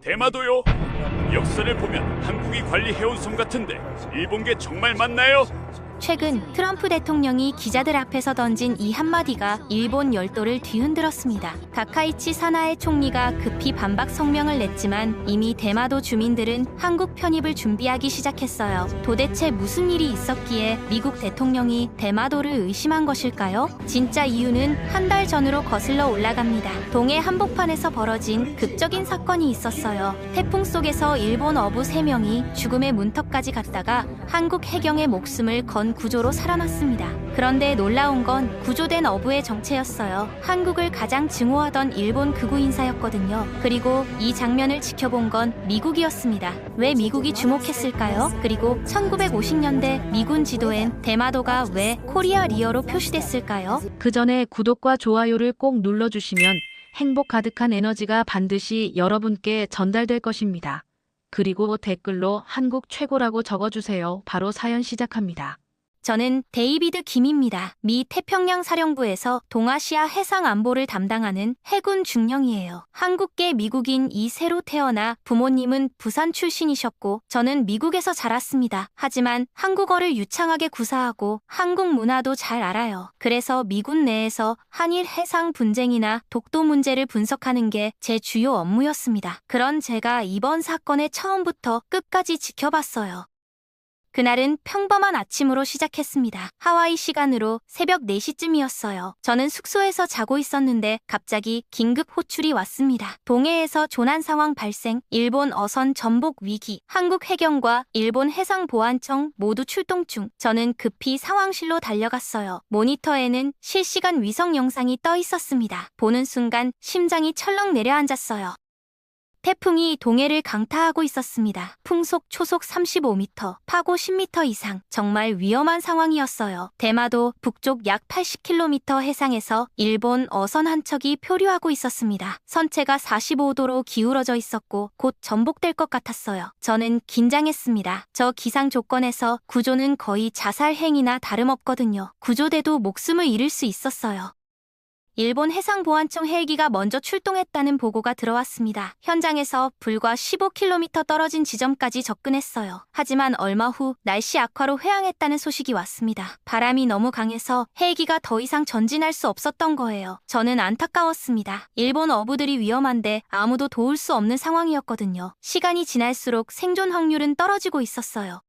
대마도요? 역사를 보면 한국이 관리해온 섬 같은데 일본 게 정말 맞나요? 최근 트럼프 대통령이 기자들 앞에서 던진 이 한마디가 일본 열도를 뒤흔들었습니다. 다카이치 사나에 총리가 급히 반박 성명을 냈지만 이미 대마도 주민들은 한국 편입을 준비하기 시작했어요. 도대체 무슨 일이 있었기에 미국 대통령이 대마도를 의심한 것일까요? 진짜 이유는 한 달 전으로 거슬러 올라갑니다. 동해 한복판에서 벌어진 극적인 사건이 있었어요. 태풍 속에서 일본 어부 3명이 죽음의 문턱까지 갔다가 한국 해경의 목숨을 건 구조로 살아났습니다. 그런데 놀라운 건 구조된 어부의 정체였어요. 한국을 가장 증오하던 일본 극우 인사였거든요. 그리고 이 장면을 지켜본 건 미국이었습니다. 왜 미국이 주목했을까요? 그리고 1950년대 미군 지도엔 대마도가 왜 코리아 리어로 표시됐을까요? 그 전에 구독과 좋아요를 꼭 눌러주시면 행복 가득한 에너지가 반드시 여러분께 전달될 것입니다. 그리고 댓글로 한국 최고라고 적어주세요. 바로 사연 시작합니다. 저는 데이비드 김입니다. 미 태평양 사령부에서 동아시아 해상 안보를 담당하는 해군 중령이에요. 한국계 미국인 이 새로 태어나 부모님은 부산 출신이셨고 저는 미국에서 자랐습니다. 하지만 한국어를 유창하게 구사하고 한국 문화도 잘 알아요. 그래서 미군 내에서 한일 해상 분쟁이나 독도 문제를 분석하는 게 제 주요 업무였습니다. 그런 제가 이번 사건의 처음부터 끝까지 지켜봤어요. 그날은 평범한 아침으로 시작했습니다. 하와이 시간으로 새벽 4시쯤이었어요. 저는 숙소에서 자고 있었는데 갑자기 긴급 호출이 왔습니다. 동해에서 조난 상황 발생, 일본 어선 전복 위기, 한국 해경과 일본 해상보안청 모두 출동 중. 저는 급히 상황실로 달려갔어요. 모니터에는 실시간 위성 영상이 떠 있었습니다. 보는 순간 심장이 철렁 내려앉았어요. 태풍이 동해를 강타하고 있었습니다. 풍속 초속 35m, 파고 10m 이상, 정말 위험한 상황이었어요. 대마도 북쪽 약 80km 해상에서 일본 어선 한 척이 표류하고 있었습니다. 선체가 45도로 기울어져 있었고 곧 전복될 것 같았어요. 저는 긴장했습니다. 저 기상 조건에서 구조는 거의 자살 행위나 다름없거든요. 구조돼도 목숨을 잃을 수 있었어요. 일본 해상보안청 헬기가 먼저 출동했다는 보고가 들어왔습니다. 현장에서 불과 15km 떨어진 지점까지 접근했어요. 하지만 얼마 후 날씨 악화로 회항했다는 소식이 왔습니다. 바람이 너무 강해서 헬기가 더 이상 전진할 수 없었던 거예요. 저는 안타까웠습니다. 일본 어부들이 위험한데 아무도 도울 수 없는 상황이었거든요. 시간이 지날수록 생존 확률은 떨어지고 있었어요.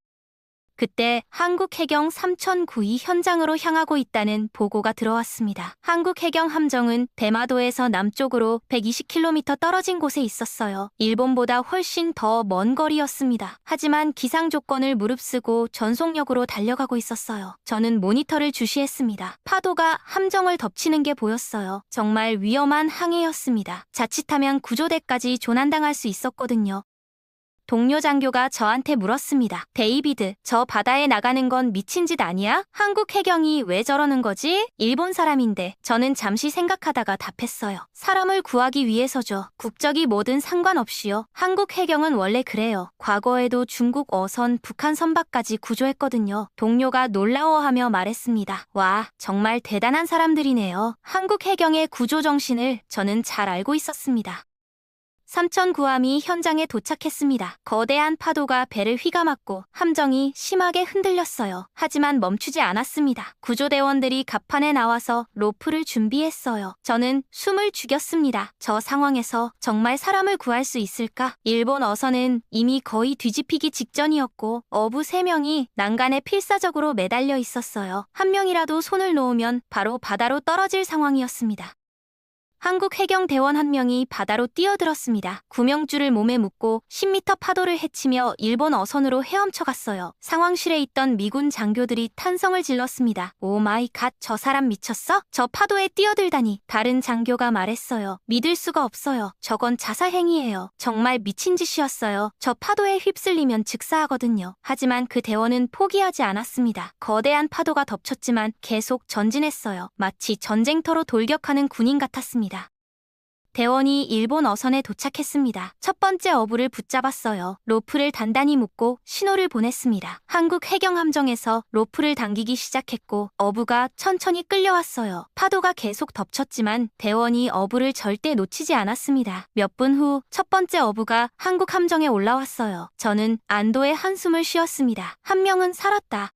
그때 한국 해경 3009이 현장으로 향하고 있다는 보고가 들어왔습니다. 한국 해경 함정은 대마도에서 남쪽으로 120km 떨어진 곳에 있었어요. 일본보다 훨씬 더 먼 거리였습니다. 하지만 기상 조건을 무릅쓰고 전속력으로 달려가고 있었어요. 저는 모니터를 주시했습니다. 파도가 함정을 덮치는 게 보였어요. 정말 위험한 항해였습니다. 자칫하면 구조대까지 조난당할 수 있었거든요. 동료 장교가 저한테 물었습니다. 데이비드, 저 바다에 나가는 건 미친 짓 아니야? 한국 해경이 왜 저러는 거지? 일본 사람인데. 저는 잠시 생각하다가 답했어요. 사람을 구하기 위해서죠. 국적이 뭐든 상관없이요. 한국 해경은 원래 그래요. 과거에도 중국 어선, 북한 선박까지 구조했거든요. 동료가 놀라워하며 말했습니다. 와, 정말 대단한 사람들이네요. 한국 해경의 구조 정신을 저는 잘 알고 있었습니다. 3009함이 현장에 도착했습니다. 거대한 파도가 배를 휘감았고 함정이 심하게 흔들렸어요. 하지만 멈추지 않았습니다. 구조대원들이 갑판에 나와서 로프를 준비했어요. 저는 숨을 죽였습니다. 저 상황에서 정말 사람을 구할 수 있을까? 일본 어선은 이미 거의 뒤집히기 직전이었고 어부 3명이 난간에 필사적으로 매달려 있었어요. 한 명이라도 손을 놓으면 바로 바다로 떨어질 상황이었습니다. 한국 해경 대원 한 명이 바다로 뛰어들었습니다. 구명줄을 몸에 묶고 10m 파도를 헤치며 일본 어선으로 헤엄쳐 갔어요. 상황실에 있던 미군 장교들이 탄성을 질렀습니다. 오 마이 갓, 저 사람 미쳤어? 저 파도에 뛰어들다니. 다른 장교가 말했어요. 믿을 수가 없어요. 저건 자살 행위예요. 정말 미친 짓이었어요. 저 파도에 휩쓸리면 즉사하거든요. 하지만 그 대원은 포기하지 않았습니다. 거대한 파도가 덮쳤지만 계속 전진했어요. 마치 전쟁터로 돌격하는 군인 같았습니다. 대원이 일본 어선에 도착했습니다. 첫 번째 어부를 붙잡았어요. 로프를 단단히 묶고 신호를 보냈습니다. 한국 해경함정에서 로프를 당기기 시작했고 어부가 천천히 끌려왔어요. 파도가 계속 덮쳤지만 대원이 어부를 절대 놓치지 않았습니다. 몇 분 후 첫 번째 어부가 한국 함정에 올라왔어요. 저는 안도의 한숨을 쉬었습니다. 한 명은 살았다.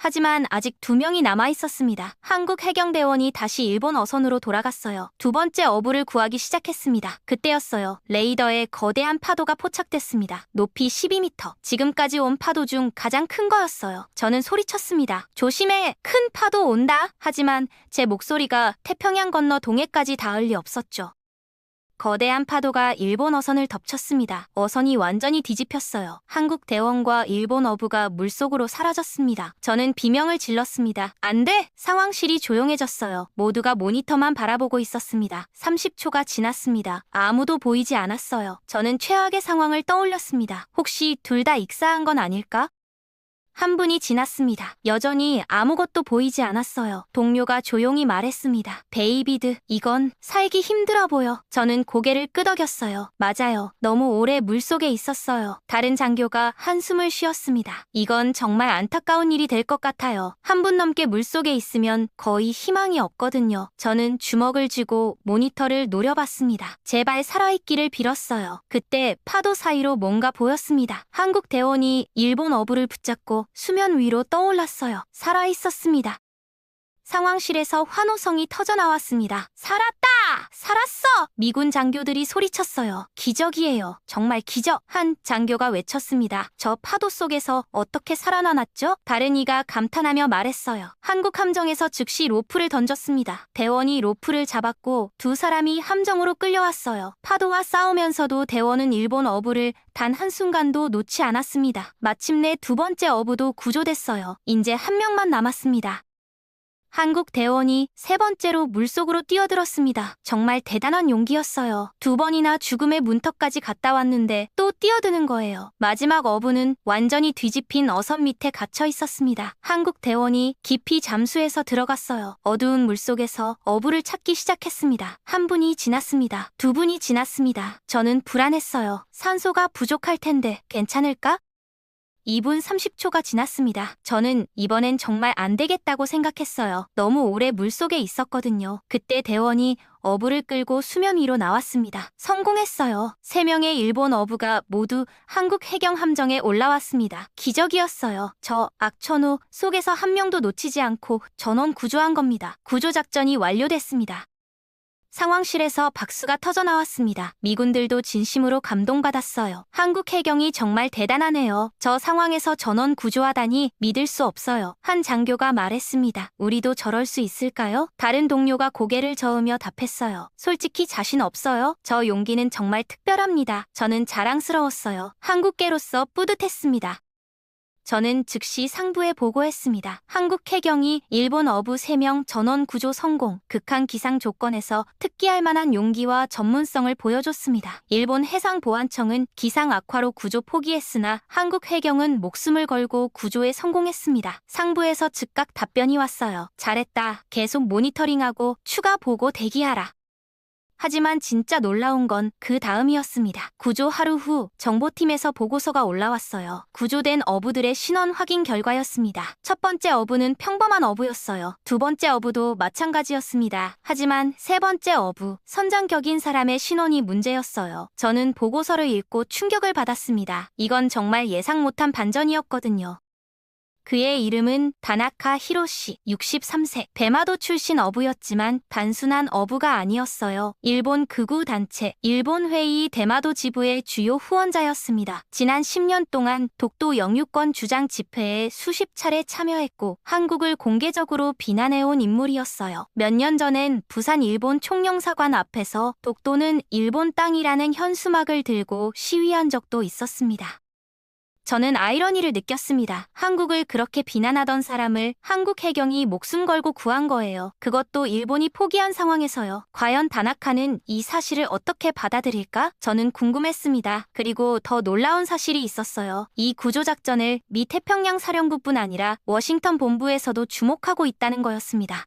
하지만 아직 2명이 남아 있었습니다. 한국 해경대원이 다시 일본 어선으로 돌아갔어요. 두 번째 어부를 구하기 시작했습니다. 그때였어요. 레이더에 거대한 파도가 포착됐습니다. 높이 12m. 지금까지 온 파도 중 가장 큰 거였어요. 저는 소리쳤습니다. 조심해! 큰 파도 온다! 하지만 제 목소리가 태평양 건너 동해까지 닿을 리 없었죠. 거대한 파도가 일본 어선을 덮쳤습니다. 어선이 완전히 뒤집혔어요. 한국 대원과 일본 어부가 물속으로 사라졌습니다. 저는 비명을 질렀습니다. 안 돼! 상황실이 조용해졌어요. 모두가 모니터만 바라보고 있었습니다. 30초가 지났습니다. 아무도 보이지 않았어요. 저는 최악의 상황을 떠올렸습니다. 혹시 둘 다 익사한 건 아닐까? 한 분이 지났습니다. 여전히 아무것도 보이지 않았어요. 동료가 조용히 말했습니다. 데이비드, 이건 살기 힘들어 보여. 저는 고개를 끄덕였어요. 맞아요. 너무 오래 물속에 있었어요. 다른 장교가 한숨을 쉬었습니다. 이건 정말 안타까운 일이 될 것 같아요. 한 분 넘게 물속에 있으면 거의 희망이 없거든요. 저는 주먹을 쥐고 모니터를 노려봤습니다. 제발 살아있기를 빌었어요. 그때 파도 사이로 뭔가 보였습니다. 한국 대원이 일본 어부를 붙잡고 수면 위로 떠올랐어요. 살아있었습니다. 상황실에서 환호성이 터져나왔습니다. 살았다! 살았어! 미군 장교들이 소리쳤어요. 기적이에요. 정말 기적! 한 장교가 외쳤습니다. 저 파도 속에서 어떻게 살아남았죠? 다른 이가 감탄하며 말했어요. 한국 함정에서 즉시 로프를 던졌습니다. 대원이 로프를 잡았고 두 사람이 함정으로 끌려왔어요. 파도와 싸우면서도 대원은 일본 어부를 단 한순간도 놓지 않았습니다. 마침내 두 번째 어부도 구조됐어요. 이제 한 명만 남았습니다. 한국 대원이 세 번째로 물속으로 뛰어들었습니다. 정말 대단한 용기였어요. 2번이나 죽음의 문턱까지 갔다 왔는데 또 뛰어드는 거예요. 마지막 어부는 완전히 뒤집힌 어선 밑에 갇혀 있었습니다. 한국 대원이 깊이 잠수해서 들어갔어요. 어두운 물속에서 어부를 찾기 시작했습니다. 한 분이 지났습니다. 2분이 지났습니다. 저는 불안했어요. 산소가 부족할 텐데 괜찮을까? 2분 30초가 지났습니다. 저는 이번엔 정말 안 되겠다고 생각했어요. 너무 오래 물속에 있었거든요. 그때 대원이 어부를 끌고 수면 위로 나왔습니다. 성공했어요. 3명의 일본 어부가 모두 한국 해경 함정에 올라왔습니다. 기적이었어요. 저 악천후 속에서 한 명도 놓치지 않고 전원 구조한 겁니다. 구조작전이 완료됐습니다. 상황실에서 박수가 터져나왔습니다. 미군들도 진심으로 감동받았어요. 한국 해경이 정말 대단하네요. 저 상황에서 전원 구조하다니 믿을 수 없어요. 한 장교가 말했습니다. 우리도 저럴 수 있을까요? 다른 동료가 고개를 저으며 답했어요. 솔직히 자신 없어요. 저 용기는 정말 특별합니다. 저는 자랑스러웠어요. 한국계로서 뿌듯했습니다. 저는 즉시 상부에 보고했습니다. 한국 해경이 일본 어부 3명 전원 구조 성공, 극한 기상 조건에서 특기할 만한 용기와 전문성을 보여줬습니다. 일본 해상보안청은 기상 악화로 구조 포기했으나 한국 해경은 목숨을 걸고 구조에 성공했습니다. 상부에서 즉각 답변이 왔어요. 잘했다. 계속 모니터링하고 추가 보고 대기하라. 하지만 진짜 놀라운 건 그 다음이었습니다. 구조 하루 후 정보팀에서 보고서가 올라왔어요. 구조된 어부들의 신원 확인 결과였습니다. 첫 번째 어부는 평범한 어부였어요. 두 번째 어부도 마찬가지였습니다. 하지만 세 번째 어부, 선장격인 사람의 신원이 문제였어요. 저는 보고서를 읽고 충격을 받았습니다. 이건 정말 예상 못한 반전이었거든요. 그의 이름은 다나카 히로시, 63세. 대마도 출신 어부였지만 단순한 어부가 아니었어요. 일본 극우 단체, 일본회의 대마도 지부의 주요 후원자였습니다. 지난 10년 동안 독도 영유권 주장 집회에 수십 차례 참여했고 한국을 공개적으로 비난해온 인물이었어요. 몇 년 전엔 부산 일본 총영사관 앞에서 독도는 일본 땅이라는 현수막을 들고 시위한 적도 있었습니다. 저는 아이러니를 느꼈습니다. 한국을 그렇게 비난하던 사람을 한국 해경이 목숨 걸고 구한 거예요. 그것도 일본이 포기한 상황에서요. 과연 다나카는 이 사실을 어떻게 받아들일까? 저는 궁금했습니다. 그리고 더 놀라운 사실이 있었어요. 이 구조작전을 미 태평양 사령부뿐 아니라 워싱턴 본부에서도 주목하고 있다는 거였습니다.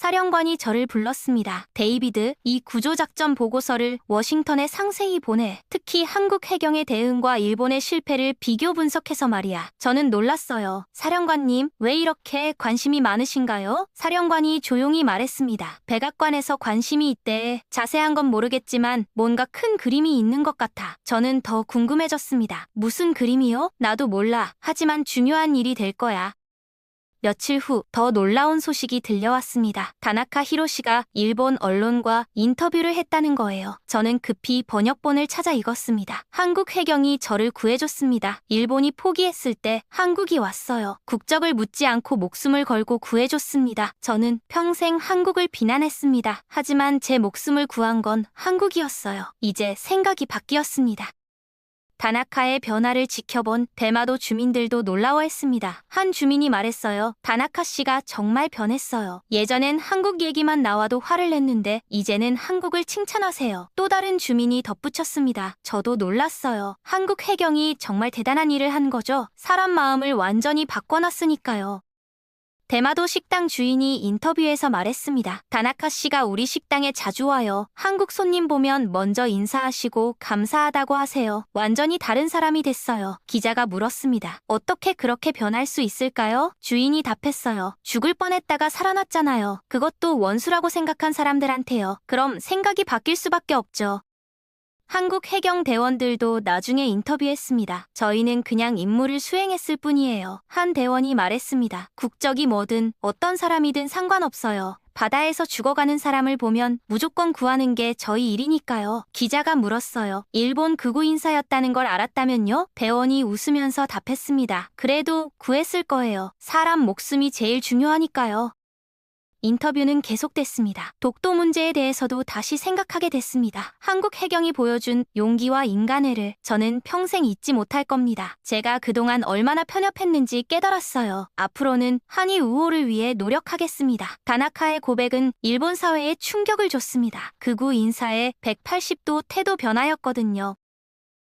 사령관이 저를 불렀습니다. 데이비드, 이 구조작전 보고서를 워싱턴에 상세히 보내. 특히 한국 해경의 대응과 일본의 실패를 비교 분석해서 말이야. 저는 놀랐어요. 사령관님, 왜 이렇게 관심이 많으신가요? 사령관이 조용히 말했습니다. 백악관에서 관심이 있대. 자세한 건 모르겠지만 뭔가 큰 그림이 있는 것 같아. 저는 더 궁금해졌습니다. 무슨 그림이요? 나도 몰라. 하지만 중요한 일이 될 거야. 며칠 후 더 놀라운 소식이 들려왔습니다. 다나카 히로시가 일본 언론과 인터뷰를 했다는 거예요. 저는 급히 번역본을 찾아 읽었습니다. 한국 해경이 저를 구해줬습니다. 일본이 포기했을 때 한국이 왔어요. 국적을 묻지 않고 목숨을 걸고 구해줬습니다. 저는 평생 한국을 비난했습니다. 하지만 제 목숨을 구한 건 한국이었어요. 이제 생각이 바뀌었습니다. 다나카의 변화를 지켜본 대마도 주민들도 놀라워했습니다. 한 주민이 말했어요. 다나카 씨가 정말 변했어요. 예전엔 한국 얘기만 나와도 화를 냈는데 이제는 한국을 칭찬하세요. 또 다른 주민이 덧붙였습니다. 저도 놀랐어요. 한국 해경이 정말 대단한 일을 한 거죠. 사람 마음을 완전히 바꿔놨으니까요. 대마도 식당 주인이 인터뷰에서 말했습니다. 다나카 씨가 우리 식당에 자주 와요. 한국 손님 보면 먼저 인사하시고 감사하다고 하세요. 완전히 다른 사람이 됐어요. 기자가 물었습니다. 어떻게 그렇게 변할 수 있을까요? 주인이 답했어요. 죽을 뻔했다가 살아났잖아요. 그것도 원수라고 생각한 사람들한테요. 그럼 생각이 바뀔 수밖에 없죠. 한국 해경 대원들도 나중에 인터뷰했습니다. 저희는 그냥 임무를 수행했을 뿐이에요. 한 대원이 말했습니다. 국적이 뭐든 어떤 사람이든 상관없어요. 바다에서 죽어가는 사람을 보면 무조건 구하는 게 저희 일이니까요. 기자가 물었어요. 일본 극우 인사였다는 걸 알았다면요? 대원이 웃으면서 답했습니다. 그래도 구했을 거예요. 사람 목숨이 제일 중요하니까요. 인터뷰는 계속됐습니다. 독도 문제에 대해서도 다시 생각하게 됐습니다. 한국 해경이 보여준 용기와 인간애를 저는 평생 잊지 못할 겁니다. 제가 그동안 얼마나 편협했는지 깨달았어요. 앞으로는 한일 우호를 위해 노력하겠습니다. 다나카의 고백은 일본 사회에 충격을 줬습니다. 극우 인사의 180도 태도 변화였거든요.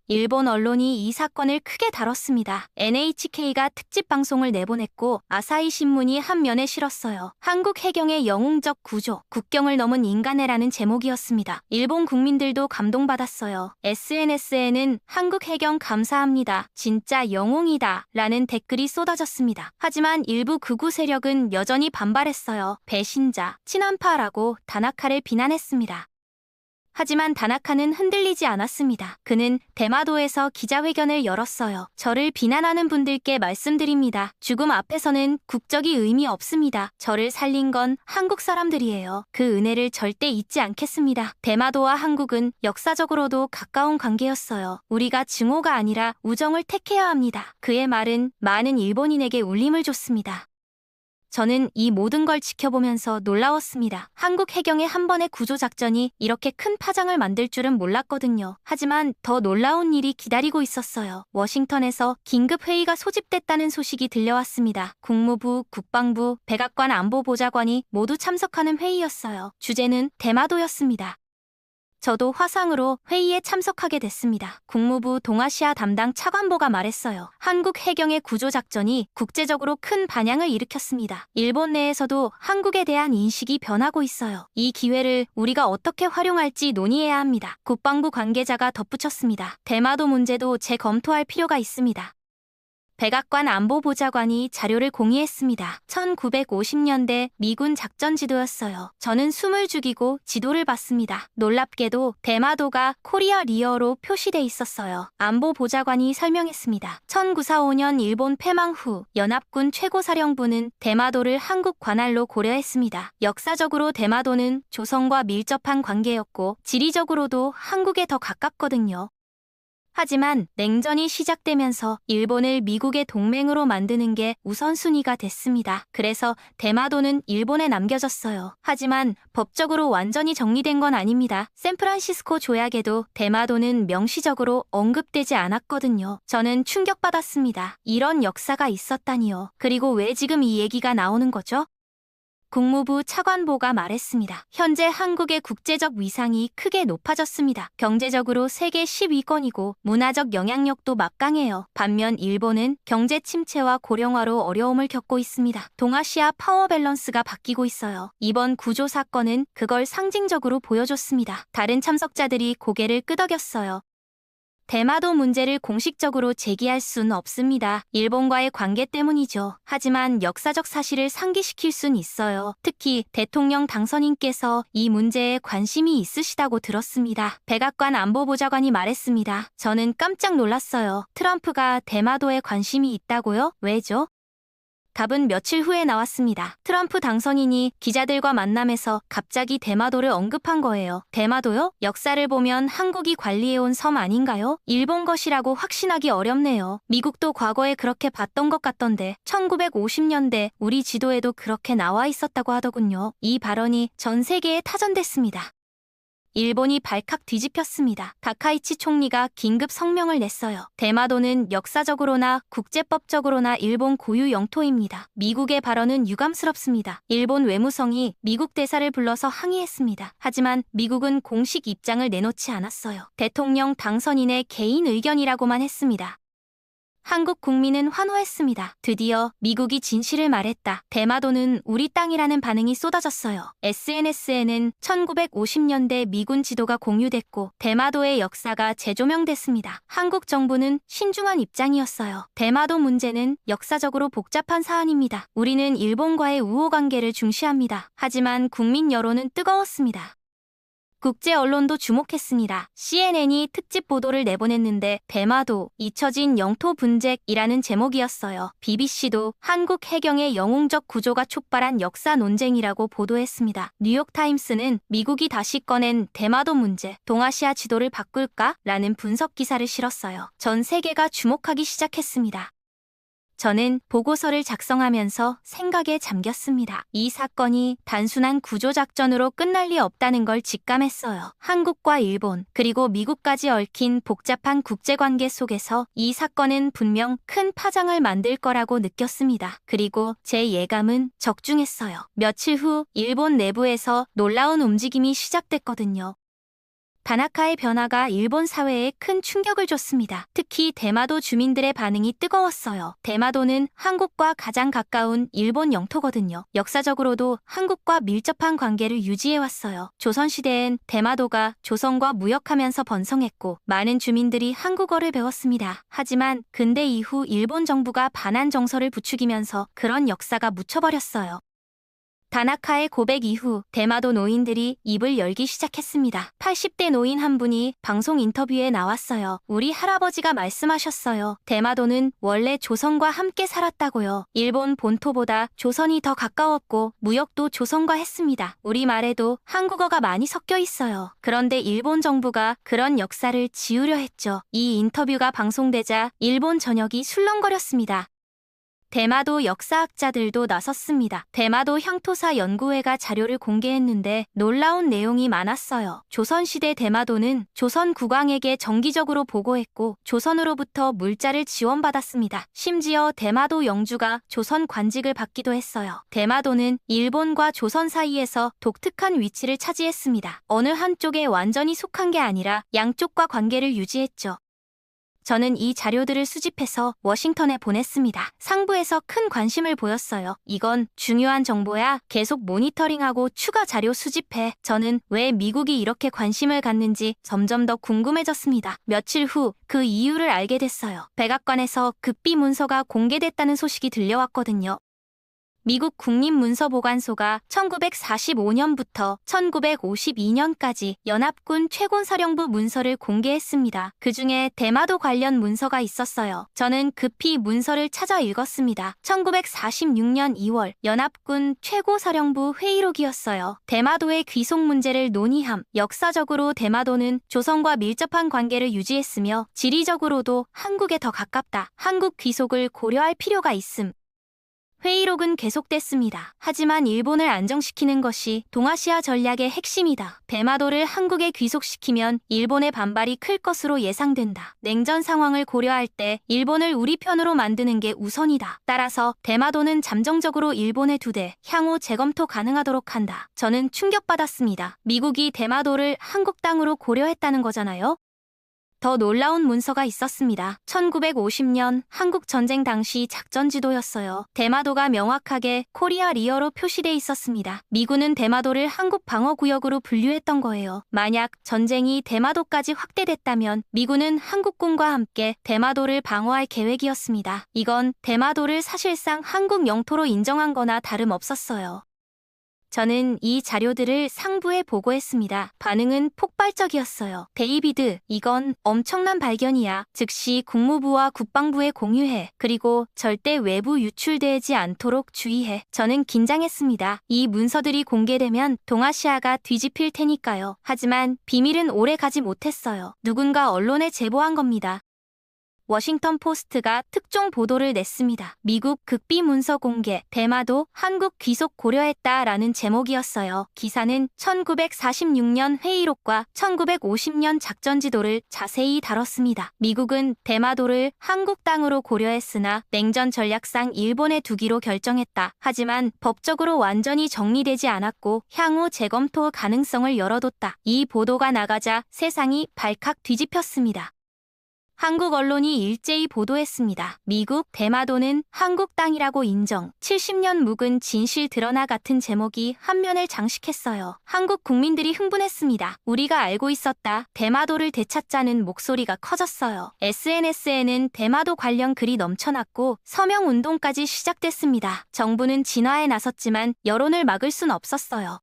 일본 언론이 이 사건을 크게 다뤘습니다. NHK가 특집 방송을 내보냈고 아사히 신문이 한 면에 실었어요. 한국 해경의 영웅적 구조, 국경을 넘은 인간애라는 제목이었습니다. 일본 국민들도 감동받았어요. SNS에는 한국 해경 감사합니다. 진짜 영웅이다. 라는 댓글이 쏟아졌습니다. 하지만 일부 극우 세력은 여전히 반발했어요. 배신자, 친한파라고 다나카를 비난했습니다. 하지만 다나카는 흔들리지 않았습니다. 그는 대마도에서 기자회견을 열었어요. 저를 비난하는 분들께 말씀드립니다. 죽음 앞에서는 국적이 의미 없습니다. 저를 살린 건 한국 사람들이에요. 그 은혜를 절대 잊지 않겠습니다. 대마도와 한국은 역사적으로도 가까운 관계였어요. 우리가 증오가 아니라 우정을 택해야 합니다. 그의 말은 많은 일본인에게 울림을 줬습니다. 저는 이 모든 걸 지켜보면서 놀라웠습니다. 한국 해경의 한 번의 구조작전이 이렇게 큰 파장을 만들 줄은 몰랐거든요. 하지만 더 놀라운 일이 기다리고 있었어요. 워싱턴에서 긴급회의가 소집됐다는 소식이 들려왔습니다. 국무부, 국방부, 백악관 안보보좌관이 모두 참석하는 회의였어요. 주제는 대마도였습니다. 저도 화상으로 회의에 참석하게 됐습니다. 국무부 동아시아 담당 차관보가 말했어요. 한국 해경의 구조작전이 국제적으로 큰 반향을 일으켰습니다. 일본 내에서도 한국에 대한 인식이 변하고 있어요. 이 기회를 우리가 어떻게 활용할지 논의해야 합니다. 국방부 관계자가 덧붙였습니다. 대마도 문제도 재검토할 필요가 있습니다. 백악관 안보보좌관이 자료를 공유했습니다. 1950년대 미군 작전 지도였어요. 저는 숨을 죽이고 지도를 봤습니다. 놀랍게도 대마도가 코리아 리어로 표시돼 있었어요. 안보보좌관이 설명했습니다. 1945년 일본 패망 후 연합군 최고사령부는 대마도를 한국 관할로 고려했습니다. 역사적으로 대마도는 조선과 밀접한 관계였고 지리적으로도 한국에 더 가깝거든요. 하지만 냉전이 시작되면서 일본을 미국의 동맹으로 만드는 게 우선순위가 됐습니다. 그래서 대마도는 일본에 남겨졌어요. 하지만 법적으로 완전히 정리된 건 아닙니다. 샌프란시스코 조약에도 대마도는 명시적으로 언급되지 않았거든요. 저는 충격받았습니다. 이런 역사가 있었다니요. 그리고 왜 지금 이 얘기가 나오는 거죠? 국무부 차관보가 말했습니다. 현재 한국의 국제적 위상이 크게 높아졌습니다. 경제적으로 세계 10위권이고 문화적 영향력도 막강해요. 반면 일본은 경제 침체와 고령화로 어려움을 겪고 있습니다. 동아시아 파워 밸런스가 바뀌고 있어요. 이번 구조 사건은 그걸 상징적으로 보여줬습니다. 다른 참석자들이 고개를 끄덕였어요. 대마도 문제를 공식적으로 제기할 수는 없습니다. 일본과의 관계 때문이죠. 하지만 역사적 사실을 상기시킬 순 있어요. 특히 대통령 당선인께서 이 문제에 관심이 있으시다고 들었습니다. 백악관 안보보좌관이 말했습니다. 저는 깜짝 놀랐어요. 트럼프가 대마도에 관심이 있다고요? 왜죠? 답은 며칠 후에 나왔습니다. 트럼프 당선인이 기자들과 만남에서 갑자기 대마도를 언급한 거예요. 대마도요? 역사를 보면 한국이 관리해온 섬 아닌가요? 일본 것이라고 확신하기 어렵네요. 미국도 과거에 그렇게 봤던 것 같던데 1950년대 우리 지도에도 그렇게 나와 있었다고 하더군요. 이 발언이 전 세계에 타전됐습니다. 일본이 발칵 뒤집혔습니다. 다카이치 총리가 긴급 성명을 냈어요. 대마도는 역사적으로나 국제법적으로나 일본 고유 영토입니다. 미국의 발언은 유감스럽습니다. 일본 외무성이 미국 대사를 불러서 항의했습니다. 하지만 미국은 공식 입장을 내놓지 않았어요. 대통령 당선인의 개인 의견이라고만 했습니다. 한국 국민은 환호했습니다. 드디어 미국이 진실을 말했다. 대마도는 우리 땅이라는 반응이 쏟아졌어요. SNS에는 1950년대 미군 지도가 공유됐고 대마도의 역사가 재조명됐습니다. 한국 정부는 신중한 입장이었어요. 대마도 문제는 역사적으로 복잡한 사안입니다. 우리는 일본과의 우호 관계를 중시합니다. 하지만 국민 여론은 뜨거웠습니다. 국제 언론도 주목했습니다. CNN이 특집 보도를 내보냈는데 대마도, 잊혀진 영토 분쟁이라는 제목이었어요. BBC도 한국 해경의 영웅적 구조가 촉발한 역사 논쟁이라고 보도했습니다. 뉴욕타임스는 미국이 다시 꺼낸 대마도 문제, 동아시아 지도를 바꿀까? 라는 분석 기사를 실었어요. 전 세계가 주목하기 시작했습니다. 저는 보고서를 작성하면서 생각에 잠겼습니다. 이 사건이 단순한 구조작전으로 끝날 리 없다는 걸 직감했어요. 한국과 일본, 그리고 미국까지 얽힌 복잡한 국제관계 속에서 이 사건은 분명 큰 파장을 만들 거라고 느꼈습니다. 그리고 제 예감은 적중했어요. 며칠 후 일본 내부에서 놀라운 움직임이 시작됐거든요. 다나카의 변화가 일본 사회에 큰 충격을 줬습니다. 특히 대마도 주민들의 반응이 뜨거웠어요. 대마도는 한국과 가장 가까운 일본 영토거든요. 역사적으로도 한국과 밀접한 관계를 유지해왔어요. 조선시대엔 대마도가 조선과 무역하면서 번성했고 많은 주민들이 한국어를 배웠습니다. 하지만 근대 이후 일본 정부가 반한 정서를 부추기면서 그런 역사가 묻혀버렸어요. 다나카의 고백 이후 대마도 노인들이 입을 열기 시작했습니다. 80대 노인 한 분이 방송 인터뷰에 나왔어요. 우리 할아버지가 말씀하셨어요. 대마도는 원래 조선과 함께 살았다고요. 일본 본토보다 조선이 더 가까웠고 무역도 조선과 했습니다. 우리말에도 한국어가 많이 섞여 있어요. 그런데 일본 정부가 그런 역사를 지우려 했죠. 이 인터뷰가 방송되자 일본 전역이 술렁거렸습니다. 대마도 역사학자들도 나섰습니다. 대마도 향토사 연구회가 자료를 공개했는데 놀라운 내용이 많았어요. 조선시대 대마도는 조선 국왕에게 정기적으로 보고했고 조선으로부터 물자를 지원받았습니다. 심지어 대마도 영주가 조선 관직을 받기도 했어요. 대마도는 일본과 조선 사이에서 독특한 위치를 차지했습니다. 어느 한쪽에 완전히 속한 게 아니라 양쪽과 관계를 유지했죠. 저는 이 자료들을 수집해서 워싱턴에 보냈습니다. 상부에서 큰 관심을 보였어요. 이건 중요한 정보야. 계속 모니터링하고 추가 자료 수집해. 저는 왜 미국이 이렇게 관심을 갖는지 점점 더 궁금해졌습니다. 며칠 후 그 이유를 알게 됐어요. 백악관에서 급비 문서가 공개됐다는 소식이 들려왔거든요. 미국 국립문서보관소가 1945년부터 1952년까지 연합군 최곤사령부 문서를 공개했습니다. 그중에 대마도 관련 문서가 있었어요. 저는 급히 문서를 찾아 읽었습니다. 1946년 2월 연합군 최고사령부 회의록이었어요. 대마도의 귀속 문제를 논의함. 역사적으로 대마도는 조선과 밀접한 관계를 유지했으며 지리적으로도 한국에 더 가깝다. 한국 귀속을 고려할 필요가 있음. 회의록은 계속됐습니다. 하지만 일본을 안정시키는 것이 동아시아 전략의 핵심이다. 대마도를 한국에 귀속시키면 일본의 반발이 클 것으로 예상된다. 냉전 상황을 고려할 때 일본을 우리 편으로 만드는 게 우선이다. 따라서 대마도는 잠정적으로 일본에 두되 향후 재검토 가능하도록 한다. 저는 충격받았습니다. 미국이 대마도를 한국 땅으로 고려했다는 거잖아요. 더 놀라운 문서가 있었습니다. 1950년 한국 전쟁 당시 작전 지도였어요. 대마도가 명확하게 코리아 리어로 표시돼 있었습니다. 미군은 대마도를 한국 방어구역으로 분류했던 거예요. 만약 전쟁이 대마도까지 확대됐다면 미군은 한국군과 함께 대마도를 방어할 계획이었습니다. 이건 대마도를 사실상 한국 영토로 인정한 거나 다름없었어요. 저는 이 자료들을 상부에 보고했습니다. 반응은 폭발적이었어요. 데이비드, 이건 엄청난 발견이야. 즉시 국무부와 국방부에 공유해. 그리고 절대 외부 유출되지 않도록 주의해. 저는 긴장했습니다. 이 문서들이 공개되면 동아시아가 뒤집힐 테니까요. 하지만 비밀은 오래 가지 못했어요. 누군가 언론에 제보한 겁니다. 워싱턴 포스트가 특종 보도를 냈습니다. 미국 극비 문서 공개, 대마도 한국 귀속 고려했다라는 제목이었어요. 기사는 1946년 회의록과 1950년 작전 지도를 자세히 다뤘습니다. 미국은 대마도를 한국 땅으로 고려했으나 냉전 전략상 일본에 두기로 결정했다. 하지만 법적으로 완전히 정리되지 않았고 향후 재검토 가능성을 열어뒀다. 이 보도가 나가자 세상이 발칵 뒤집혔습니다. 한국 언론이 일제히 보도했습니다. 미국, 대마도는 한국 땅이라고 인정. 70년 묵은 진실 드러나 같은 제목이 한면을 장식했어요. 한국 국민들이 흥분했습니다. 우리가 알고 있었다. 대마도를 되찾자는 목소리가 커졌어요. SNS에는 대마도 관련 글이 넘쳐났고 서명운동까지 시작됐습니다. 정부는 진화에 나섰지만 여론을 막을 순 없었어요.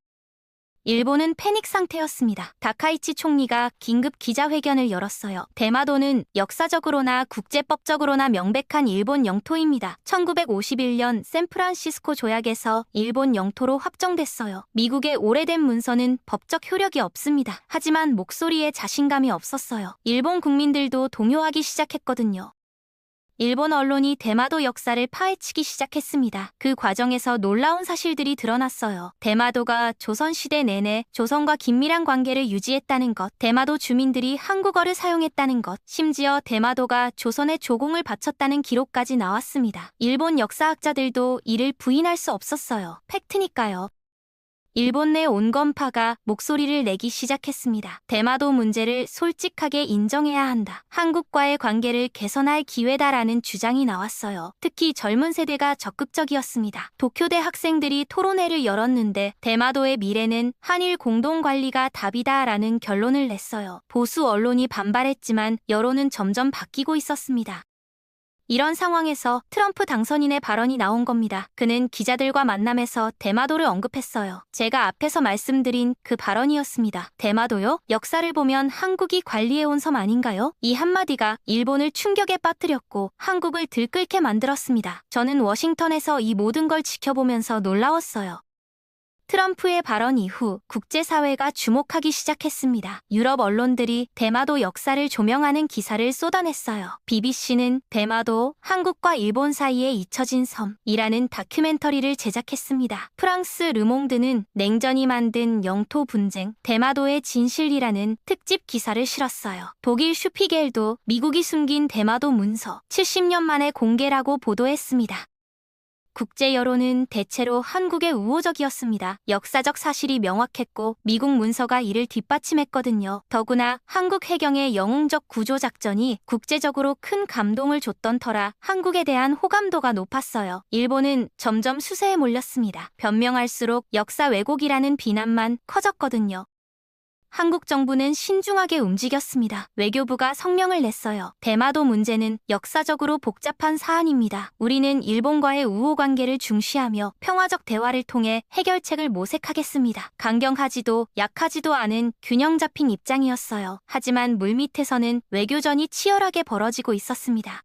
일본은 패닉 상태였습니다. 다카이치 총리가 긴급 기자회견을 열었어요. 대마도는 역사적으로나 국제법적으로나 명백한 일본 영토입니다. 1951년 샌프란시스코 조약에서 일본 영토로 확정됐어요. 미국의 오래된 문서는 법적 효력이 없습니다. 하지만 목소리에 자신감이 없었어요. 일본 국민들도 동요하기 시작했거든요. 일본 언론이 대마도 역사를 파헤치기 시작했습니다. 그 과정에서 놀라운 사실들이 드러났어요. 대마도가 조선시대 내내 조선과 긴밀한 관계를 유지했다는 것, 대마도 주민들이 한국어를 사용했다는 것, 심지어 대마도가 조선에 조공을 바쳤다는 기록까지 나왔습니다. 일본 역사학자들도 이를 부인할 수 없었어요. 팩트니까요. 일본 내 온건파가 목소리를 내기 시작했습니다. 대마도 문제를 솔직하게 인정해야 한다. 한국과의 관계를 개선할 기회다라는 주장이 나왔어요. 특히 젊은 세대가 적극적이었습니다. 도쿄대 학생들이 토론회를 열었는데 대마도의 미래는 한일 공동관리가 답이다라는 결론을 냈어요. 보수 언론이 반발했지만 여론은 점점 바뀌고 있었습니다. 이런 상황에서 트럼프 당선인의 발언이 나온 겁니다. 그는 기자들과 만남에서 대마도를 언급했어요. 제가 앞에서 말씀드린 그 발언이었습니다. 대마도요? 역사를 보면 한국이 관리해온 섬 아닌가요? 이 한마디가 일본을 충격에 빠뜨렸고 한국을 들끓게 만들었습니다. 저는 워싱턴에서 이 모든 걸 지켜보면서 놀라웠어요. 트럼프의 발언 이후 국제사회가 주목하기 시작했습니다. 유럽 언론들이 대마도 역사를 조명하는 기사를 쏟아냈어요. BBC는 대마도, 한국과 일본 사이에 잊혀진 섬이라는 다큐멘터리를 제작했습니다. 프랑스 르몽드는 냉전이 만든 영토 분쟁, 대마도의 진실이라는 특집 기사를 실었어요. 독일 슈피겔도 미국이 숨긴 대마도 문서 70년 만에 공개라고 보도했습니다. 국제 여론은 대체로 한국에 우호적이었습니다. 역사적 사실이 명확했고 미국 문서가 이를 뒷받침했거든요. 더구나 한국 해경의 영웅적 구조작전이 국제적으로 큰 감동을 줬던 터라 한국에 대한 호감도가 높았어요. 일본은 점점 수세에 몰렸습니다. 변명할수록 역사 왜곡이라는 비난만 커졌거든요. 한국 정부는 신중하게 움직였습니다. 외교부가 성명을 냈어요. 대마도 문제는 역사적으로 복잡한 사안입니다. 우리는 일본과의 우호 관계를 중시하며 평화적 대화를 통해 해결책을 모색하겠습니다. 강경하지도 약하지도 않은 균형 잡힌 입장이었어요. 하지만 물밑에서는 외교전이 치열하게 벌어지고 있었습니다.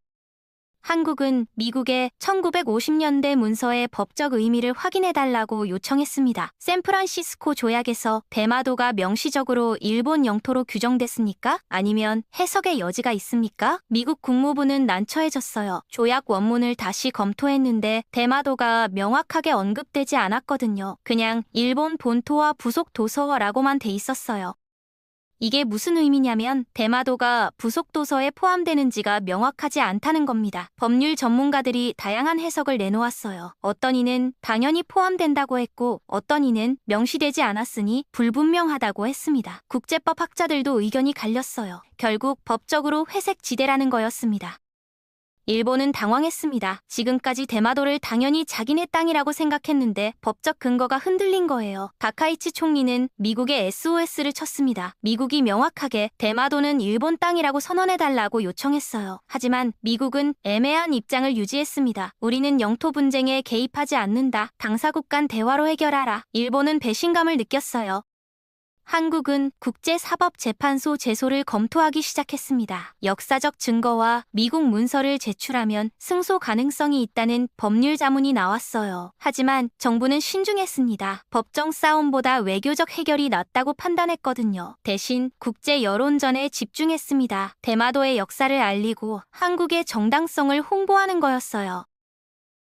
한국은 미국의 1950년대 문서의 법적 의미를 확인해달라고 요청했습니다. 샌프란시스코 조약에서 대마도가 명시적으로 일본 영토로 규정됐습니까? 아니면 해석의 여지가 있습니까? 미국 국무부는 난처해졌어요. 조약 원문을 다시 검토했는데 대마도가 명확하게 언급되지 않았거든요. 그냥 일본 본토와 부속 도서라고만 돼 있었어요. 이게 무슨 의미냐면 대마도가 부속 도서에 포함되는지가 명확하지 않다는 겁니다. 법률 전문가들이 다양한 해석을 내놓았어요. 어떤 이는 당연히 포함된다고 했고 어떤 이는 명시되지 않았으니 불분명하다고 했습니다. 국제법 학자들도 의견이 갈렸어요. 결국 법적으로 회색 지대라는 거였습니다. 일본은 당황했습니다. 지금까지 대마도를 당연히 자기네 땅이라고 생각했는데 법적 근거가 흔들린 거예요. 다카이치 총리는 미국에 SOS를 쳤습니다. 미국이 명확하게 대마도는 일본 땅이라고 선언해달라고 요청했어요. 하지만 미국은 애매한 입장을 유지했습니다. 우리는 영토 분쟁에 개입하지 않는다. 당사국 간 대화로 해결하라. 일본은 배신감을 느꼈어요. 한국은 국제사법재판소 제소를 검토하기 시작했습니다. 역사적 증거와 미국 문서를 제출하면 승소 가능성이 있다는 법률 자문이 나왔어요. 하지만 정부는 신중했습니다. 법정 싸움보다 외교적 해결이 낫다고 판단했거든요. 대신 국제 여론전에 집중했습니다. 대마도의 역사를 알리고 한국의 정당성을 홍보하는 거였어요.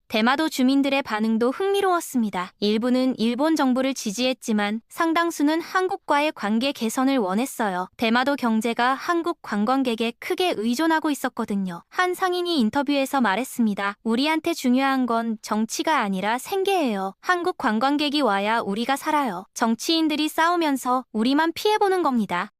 대마도 주민들의 반응도 흥미로웠습니다. 일부는 일본 정부를 지지했지만 상당수는 한국과의 관계 개선을 원했어요. 대마도 경제가 한국 관광객에 크게 의존하고 있었거든요. 한 상인이 인터뷰에서 말했습니다. 우리한테 중요한 건 정치가 아니라 생계예요. 한국 관광객이 와야 우리가 살아요. 정치인들이 싸우면서 우리만 피해보는 겁니다.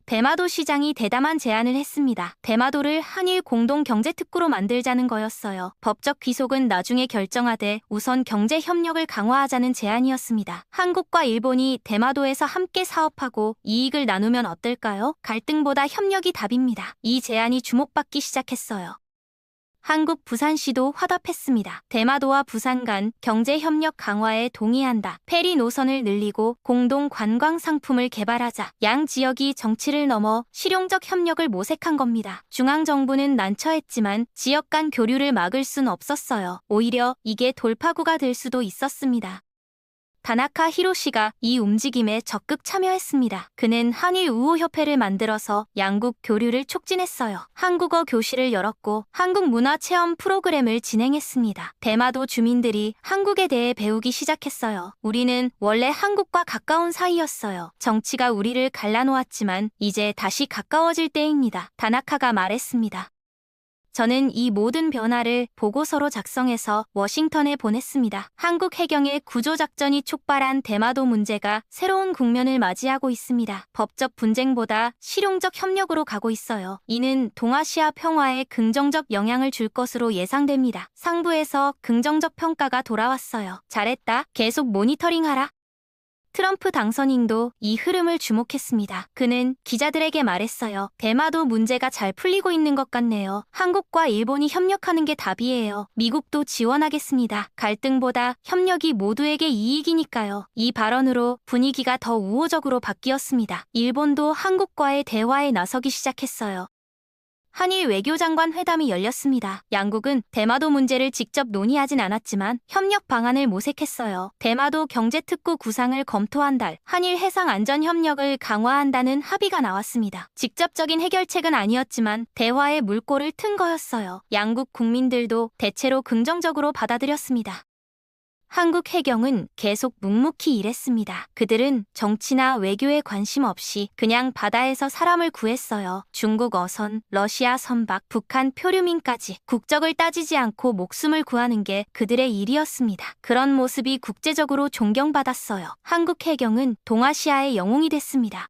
대마도 시장이 대담한 제안을 했습니다. 대마도를 한일 공동 경제특구로 만들자는 거였어요. 법적 귀속은 나중에 결정하되 우선 경제 협력을 강화하자는 제안이었습니다. 한국과 일본이 대마도에서 함께 사업하고 이익을 나누면 어떨까요? 갈등보다 협력이 답입니다. 이 제안이 주목받기 시작했어요. 한국 부산시도 화답했습니다. 대마도와 부산 간 경제협력 강화에 동의한다. 페리 노선을 늘리고 공동 관광 상품을 개발하자. 양 지역이 정치를 넘어 실용적 협력을 모색한 겁니다. 중앙정부는 난처했지만 지역 간 교류를 막을 순 없었어요. 오히려 이게 돌파구가 될 수도 있었습니다. 다나카 히로시가 이 움직임에 적극 참여했습니다. 그는 한일 우호협회를 만들어서 양국 교류를 촉진했어요. 한국어 교실을 열었고 한국 문화 체험 프로그램을 진행했습니다. 대마도 주민들이 한국에 대해 배우기 시작했어요. 우리는 원래 한국과 가까운 사이였어요. 정치가 우리를 갈라놓았지만 이제 다시 가까워질 때입니다. 다나카가 말했습니다. 저는 이 모든 변화를 보고서로 작성해서 워싱턴에 보냈습니다. 한국 해경의 구조작전이 촉발한 대마도 문제가 새로운 국면을 맞이하고 있습니다. 법적 분쟁보다 실용적 협력으로 가고 있어요. 이는 동아시아 평화에 긍정적 영향을 줄 것으로 예상됩니다. 상부에서 긍정적 평가가 돌아왔어요. 잘했다. 계속 모니터링하라. 트럼프 당선인도 이 흐름을 주목했습니다. 그는 기자들에게 말했어요. 대마도 문제가 잘 풀리고 있는 것 같네요. 한국과 일본이 협력하는 게 답이에요. 미국도 지원하겠습니다. 갈등보다 협력이 모두에게 이익이니까요. 이 발언으로 분위기가 더 우호적으로 바뀌었습니다. 일본도 한국과의 대화에 나서기 시작했어요. 한일 외교장관 회담이 열렸습니다. 양국은 대마도 문제를 직접 논의하진 않았지만 협력 방안을 모색했어요. 대마도 경제특구 구상을 검토한 달, 한일 해상 안전 협력을 강화한다는 합의가 나왔습니다. 직접적인 해결책은 아니었지만 대화의 물꼬를 튼 거였어요. 양국 국민들도 대체로 긍정적으로 받아들였습니다. 한국 해경은 계속 묵묵히 일했습니다. 그들은 정치나 외교에 관심 없이 그냥 바다에서 사람을 구했어요. 중국 어선, 러시아 선박, 북한 표류민까지 국적을 따지지 않고 목숨을 구하는 게 그들의 일이었습니다. 그런 모습이 국제적으로 존경받았어요. 한국 해경은 동아시아의 영웅이 됐습니다.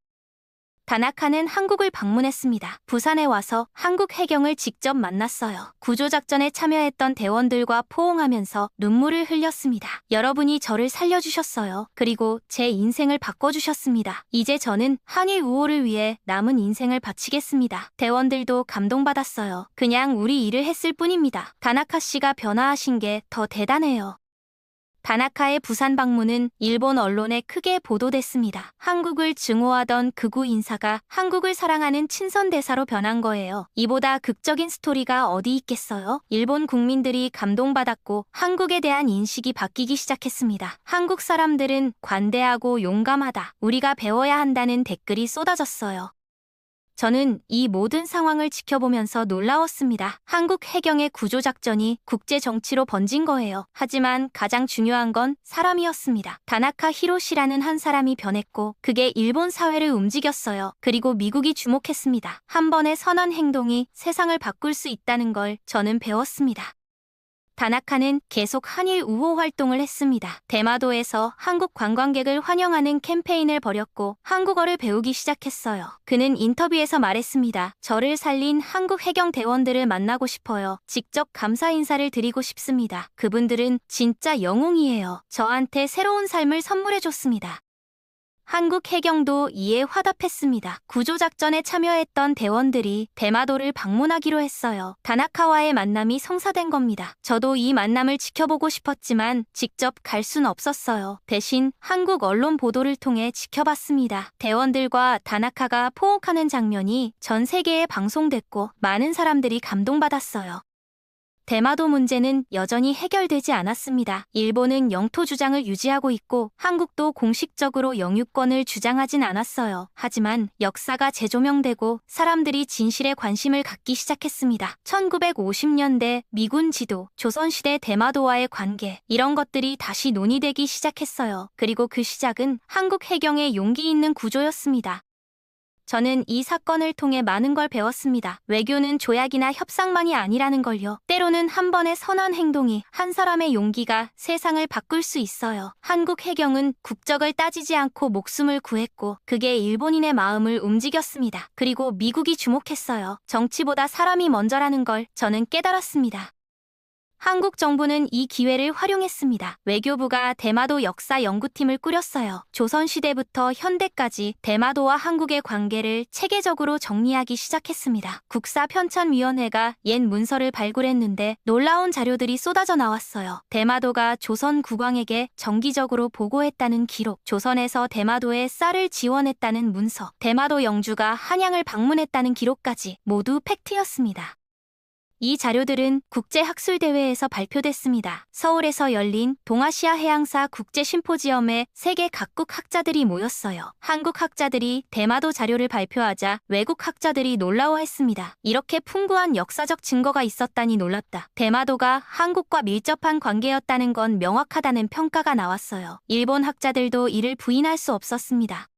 다나카는 한국을 방문했습니다. 부산에 와서 한국 해경을 직접 만났어요. 구조작전에 참여했던 대원들과 포옹하면서 눈물을 흘렸습니다. 여러분이 저를 살려주셨어요. 그리고 제 인생을 바꿔주셨습니다. 이제 저는 한일 우호를 위해 남은 인생을 바치겠습니다. 대원들도 감동받았어요. 그냥 우리 일을 했을 뿐입니다. 다나카 씨가 변화하신 게 더 대단해요. 다나카의 부산 방문은 일본 언론에 크게 보도됐습니다. 한국을 증오하던 극우 인사가 한국을 사랑하는 친선 대사로 변한 거예요. 이보다 극적인 스토리가 어디 있겠어요? 일본 국민들이 감동받았고 한국에 대한 인식이 바뀌기 시작했습니다. 한국 사람들은 관대하고 용감하다, 우리가 배워야 한다는 댓글이 쏟아졌어요. 저는 이 모든 상황을 지켜보면서 놀라웠습니다. 한국 해경의 구조작전이 국제 정치로 번진 거예요. 하지만 가장 중요한 건 사람이었습니다. 다나카 히로시라는 한 사람이 변했고 그게 일본 사회를 움직였어요. 그리고 미국이 주목했습니다. 한 번의 선한 행동이 세상을 바꿀 수 있다는 걸 저는 배웠습니다. 다나카는 계속 한일 우호 활동을 했습니다. 대마도에서 한국 관광객을 환영하는 캠페인을 벌였고 한국어를 배우기 시작했어요. 그는 인터뷰에서 말했습니다. 저를 살린 한국 해경 대원들을 만나고 싶어요. 직접 감사 인사를 드리고 싶습니다. 그분들은 진짜 영웅이에요. 저한테 새로운 삶을 선물해줬습니다. 한국 해경도 이에 화답했습니다. 구조작전에 참여했던 대원들이 대마도를 방문하기로 했어요. 다나카와의 만남이 성사된 겁니다. 저도 이 만남을 지켜보고 싶었지만 직접 갈 순 없었어요. 대신 한국 언론 보도를 통해 지켜봤습니다. 대원들과 다나카가 포옹하는 장면이 전 세계에 방송됐고 많은 사람들이 감동받았어요. 대마도 문제는 여전히 해결되지 않았습니다. 일본은 영토 주장을 유지하고 있고 한국도 공식적으로 영유권을 주장하진 않았어요. 하지만 역사가 재조명되고 사람들이 진실에 관심을 갖기 시작했습니다. 1950년대 미군 지도, 조선시대 대마도와의 관계, 이런 것들이 다시 논의되기 시작했어요. 그리고 그 시작은 한국 해경의 용기 있는 구조였습니다. 저는 이 사건을 통해 많은 걸 배웠습니다. 외교는 조약이나 협상만이 아니라는 걸요. 때로는 한 번의 선한 행동이, 한 사람의 용기가 세상을 바꿀 수 있어요. 한국 해경은 국적을 따지지 않고 목숨을 구했고 그게 일본인의 마음을 움직였습니다. 그리고 미국이 주목했어요. 정치보다 사람이 먼저라는 걸 저는 깨달았습니다. 한국 정부는 이 기회를 활용했습니다. 외교부가 대마도 역사 연구팀을 꾸렸어요. 조선시대부터 현대까지 대마도와 한국의 관계를 체계적으로 정리하기 시작했습니다. 국사편찬위원회가 옛 문서를 발굴했는데 놀라운 자료들이 쏟아져 나왔어요. 대마도가 조선 국왕에게 정기적으로 보고했다는 기록, 조선에서 대마도에 쌀을 지원했다는 문서, 대마도 영주가 한양을 방문했다는 기록까지 모두 팩트였습니다. 이 자료들은 국제학술대회에서 발표됐습니다. 서울에서 열린 동아시아 해양사 국제심포지엄에 세계 각국 학자들이 모였어요. 한국 학자들이 대마도 자료를 발표하자 외국 학자들이 놀라워했습니다. 이렇게 풍부한 역사적 증거가 있었다니 놀랐다. 대마도가 한국과 밀접한 관계였다는 건 명확하다는 평가가 나왔어요. 일본 학자들도 이를 부인할 수 없었습니다.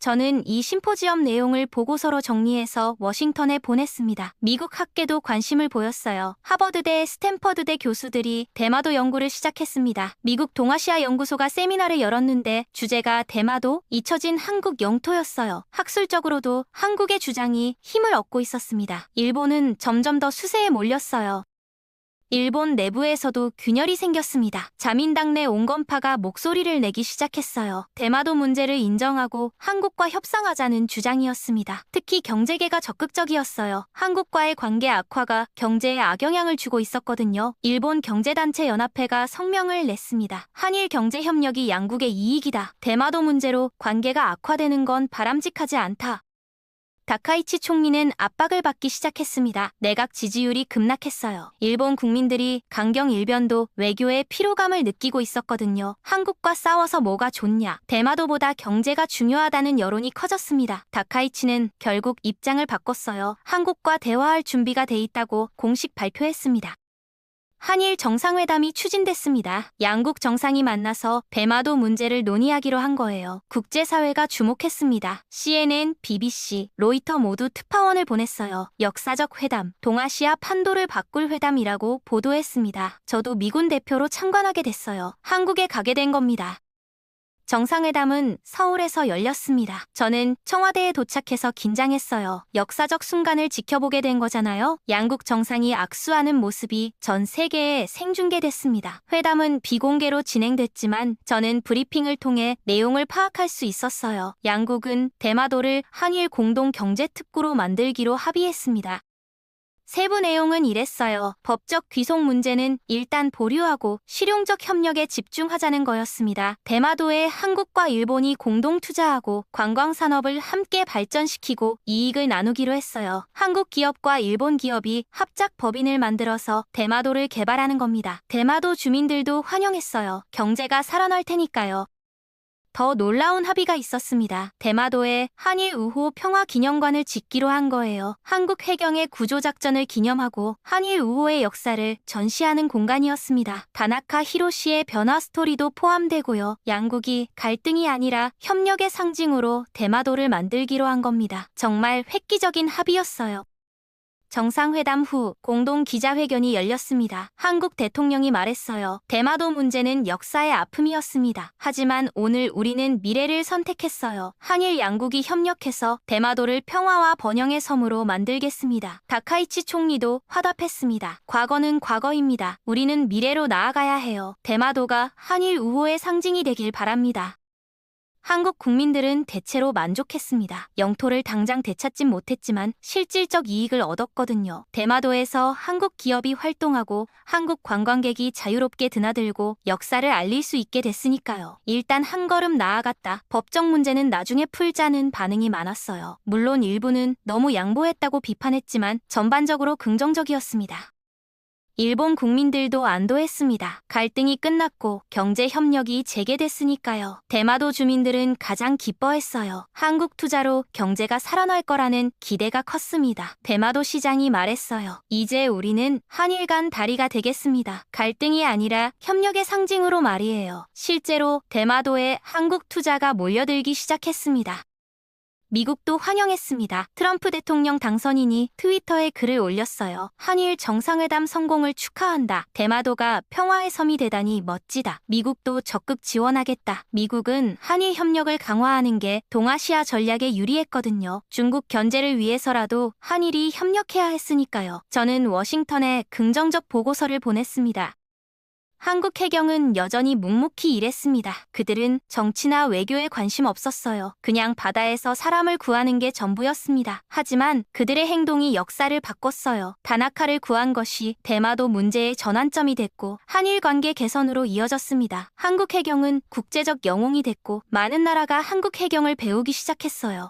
저는 이 심포지엄 내용을 보고서로 정리해서 워싱턴에 보냈습니다. 미국 학계도 관심을 보였어요. 하버드대, 스탠퍼드대 교수들이 대마도 연구를 시작했습니다. 미국 동아시아 연구소가 세미나를 열었는데 주제가 대마도, 잊혀진 한국 영토였어요. 학술적으로도 한국의 주장이 힘을 얻고 있었습니다. 일본은 점점 더 수세에 몰렸어요. 일본 내부에서도 균열이 생겼습니다. 자민당 내 온건파가 목소리를 내기 시작했어요. 대마도 문제를 인정하고 한국과 협상하자는 주장이었습니다. 특히 경제계가 적극적이었어요. 한국과의 관계 악화가 경제에 악영향을 주고 있었거든요. 일본 경제단체 연합회가 성명을 냈습니다. 한일 경제협력이 양국의 이익이다. 대마도 문제로 관계가 악화되는 건 바람직하지 않다. 다카이치 총리는 압박을 받기 시작했습니다. 내각 지지율이 급락했어요. 일본 국민들이 강경 일변도 외교에 피로감을 느끼고 있었거든요. 한국과 싸워서 뭐가 좋냐. 대마도보다 경제가 중요하다는 여론이 커졌습니다. 다카이치는 결국 입장을 바꿨어요. 한국과 대화할 준비가 돼 있다고 공식 발표했습니다. 한일 정상회담이 추진됐습니다. 양국 정상이 만나서 대마도 문제를 논의하기로 한 거예요. 국제사회가 주목했습니다. CNN, BBC, 로이터 모두 특파원을 보냈어요. 역사적 회담, 동아시아 판도를 바꿀 회담이라고 보도했습니다. 저도 미군 대표로 참관하게 됐어요. 한국에 가게 된 겁니다. 정상회담은 서울에서 열렸습니다. 저는 청와대에 도착해서 긴장했어요. 역사적 순간을 지켜보게 된 거잖아요. 양국 정상이 악수하는 모습이 전 세계에 생중계됐습니다. 회담은 비공개로 진행됐지만 저는 브리핑을 통해 내용을 파악할 수 있었어요. 양국은 대마도를 한일 공동 경제특구로 만들기로 합의했습니다. 세부 내용은 이랬어요. 법적 귀속 문제는 일단 보류하고 실용적 협력에 집중하자는 거였습니다. 대마도에 한국과 일본이 공동 투자하고 관광산업을 함께 발전시키고 이익을 나누기로 했어요. 한국 기업과 일본 기업이 합작 법인을 만들어서 대마도를 개발하는 겁니다. 대마도 주민들도 환영했어요. 경제가 살아날 테니까요. 더 놀라운 합의가 있었습니다. 대마도에 한일 우호 평화기념관을 짓기로 한 거예요. 한국 해경의 구조작전을 기념하고 한일 우호의 역사를 전시하는 공간이었습니다. 다나카 히로시의 변화 스토리도 포함되고요. 양국이 갈등이 아니라 협력의 상징으로 대마도를 만들기로 한 겁니다. 정말 획기적인 합의였어요. 정상회담 후 공동 기자회견이 열렸습니다. 한국 대통령이 말했어요. 대마도 문제는 역사의 아픔이었습니다. 하지만 오늘 우리는 미래를 선택했어요. 한일 양국이 협력해서 대마도를 평화와 번영의 섬으로 만들겠습니다. 다카이치 총리도 화답했습니다. 과거는 과거입니다. 우리는 미래로 나아가야 해요. 대마도가 한일 우호의 상징이 되길 바랍니다. 한국 국민들은 대체로 만족했습니다. 영토를 당장 되찾진 못했지만 실질적 이익을 얻었거든요. 대마도에서 한국 기업이 활동하고 한국 관광객이 자유롭게 드나들고 역사를 알릴 수 있게 됐으니까요. 일단 한 걸음 나아갔다. 법적 문제는 나중에 풀자는 반응이 많았어요. 물론 일부는 너무 양보했다고 비판했지만 전반적으로 긍정적이었습니다. 일본 국민들도 안도했습니다. 갈등이 끝났고 경제 협력이 재개됐으니까요. 대마도 주민들은 가장 기뻐했어요. 한국 투자로 경제가 살아날 거라는 기대가 컸습니다. 대마도 시장이 말했어요. 이제 우리는 한일 간 다리가 되겠습니다. 갈등이 아니라 협력의 상징으로 말이에요. 실제로 대마도에 한국 투자가 몰려들기 시작했습니다. 미국도 환영했습니다. 트럼프 대통령 당선인이 트위터에 글을 올렸어요. 한일 정상회담 성공을 축하한다. 대마도가 평화의 섬이 되다니 멋지다. 미국도 적극 지원하겠다. 미국은 한일 협력을 강화하는 게 동아시아 전략에 유리했거든요. 중국 견제를 위해서라도 한일이 협력해야 했으니까요. 저는 워싱턴에 긍정적 보고서를 보냈습니다. 한국 해경은 여전히 묵묵히 일했습니다. 그들은 정치나 외교에 관심 없었어요. 그냥 바다에서 사람을 구하는 게 전부였습니다. 하지만 그들의 행동이 역사를 바꿨어요. 다나카를 구한 것이 대마도 문제의 전환점이 됐고 한일 관계 개선으로 이어졌습니다. 한국 해경은 국제적 영웅이 됐고 많은 나라가 한국 해경을 배우기 시작했어요.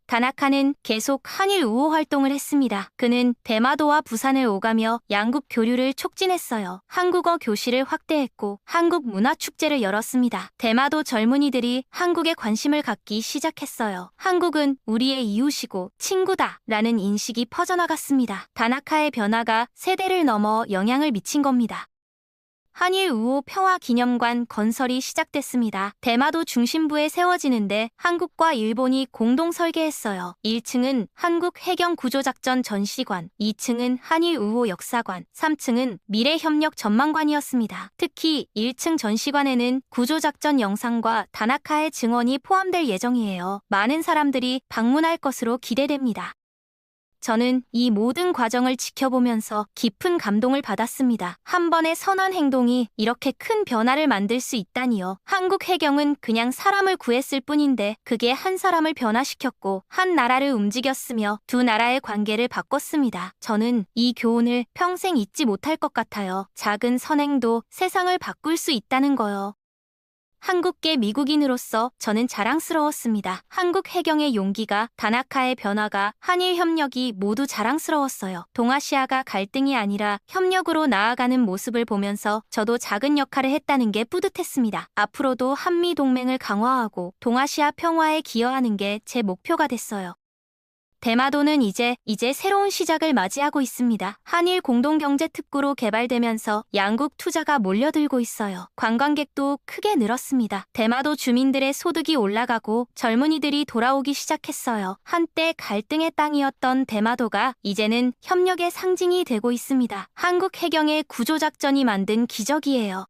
다나카는 계속 한일 우호 활동을 했습니다. 그는 대마도와 부산을 오가며 양국 교류를 촉진했어요. 한국어 교실을 확대했고 한국 문화축제를 열었습니다. 대마도 젊은이들이 한국에 관심을 갖기 시작했어요. 한국은 우리의 이웃이고 친구다 라는 인식이 퍼져나갔습니다. 다나카의 변화가 세대를 넘어 영향을 미친 겁니다. 한일 우호 평화기념관 건설이 시작됐습니다. 대마도 중심부에 세워지는데 한국과 일본이 공동 설계했어요. 1층은 한국 해경 구조작전 전시관, 2층은 한일 우호 역사관, 3층은 미래협력 전망관이었습니다. 특히 1층 전시관에는 구조작전 영상과 다나카의 증언이 포함될 예정이에요. 많은 사람들이 방문할 것으로 기대됩니다. 저는 이 모든 과정을 지켜보면서 깊은 감동을 받았습니다. 한 번의 선한 행동이 이렇게 큰 변화를 만들 수 있다니요. 한국 해경은 그냥 사람을 구했을 뿐인데 그게 한 사람을 변화시켰고 한 나라를 움직였으며 두 나라의 관계를 바꿨습니다. 저는 이 교훈을 평생 잊지 못할 것 같아요. 작은 선행도 세상을 바꿀 수 있다는 거요. 한국계 미국인으로서 저는 자랑스러웠습니다. 한국 해경의 용기가, 다나카의 변화가, 한일 협력이 모두 자랑스러웠어요. 동아시아가 갈등이 아니라 협력으로 나아가는 모습을 보면서 저도 작은 역할을 했다는 게 뿌듯했습니다. 앞으로도 한미 동맹을 강화하고 동아시아 평화에 기여하는 게 제 목표가 됐어요. 대마도는 이제 새로운 시작을 맞이하고 있습니다. 한일 공동경제특구로 개발되면서 양국 투자가 몰려들고 있어요. 관광객도 크게 늘었습니다. 대마도 주민들의 소득이 올라가고 젊은이들이 돌아오기 시작했어요. 한때 갈등의 땅이었던 대마도가 이제는 협력의 상징이 되고 있습니다. 한국 해경의 구조작전이 만든 기적이에요.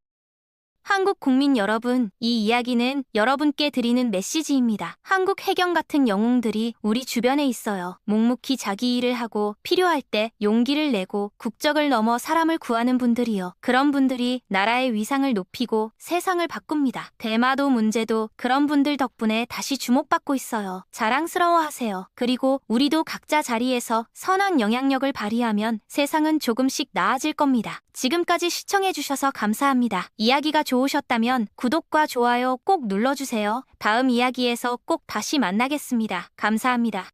한국 국민 여러분, 이 이야기는 여러분께 드리는 메시지입니다. 한국 해경 같은 영웅들이 우리 주변에 있어요. 묵묵히 자기 일을 하고 필요할 때 용기를 내고 국적을 넘어 사람을 구하는 분들이요. 그런 분들이 나라의 위상을 높이고 세상을 바꿉니다. 대마도 문제도 그런 분들 덕분에 다시 주목받고 있어요. 자랑스러워하세요. 그리고 우리도 각자 자리에서 선한 영향력을 발휘하면 세상은 조금씩 나아질 겁니다. 지금까지 시청해주셔서 감사합니다. 이야기가 좋으셨다면 구독과 좋아요 꼭 눌러주세요. 다음 이야기에서 꼭 다시 만나겠습니다. 감사합니다.